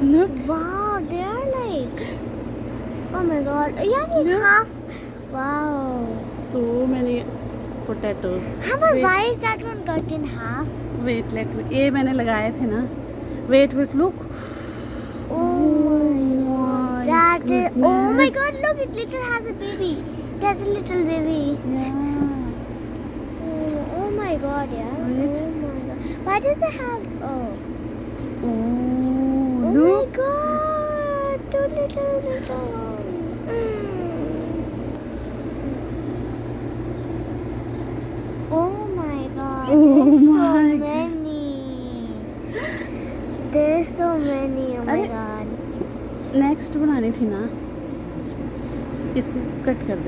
Look. Wow, they are like, oh my god. Yeah, like Look. half. Wow. So many potatoes. How about Wait, why is that one cut in half? wait, let me. ये मैंने लगाए थे ना. Wait, wait, look. Oh my god. That is. Oh my goodness. god, look, it little has a baby. It has a little baby. Yeah. Oh my god, yeah. Wait. Oh my god. Why does it have. Oh. Oh, Oh look. my god. Two little. Oh my god. Oh There's so my God. many. There's so many. Oh my अरे. god. Next बनानी थी ना. इसको cut कर दे.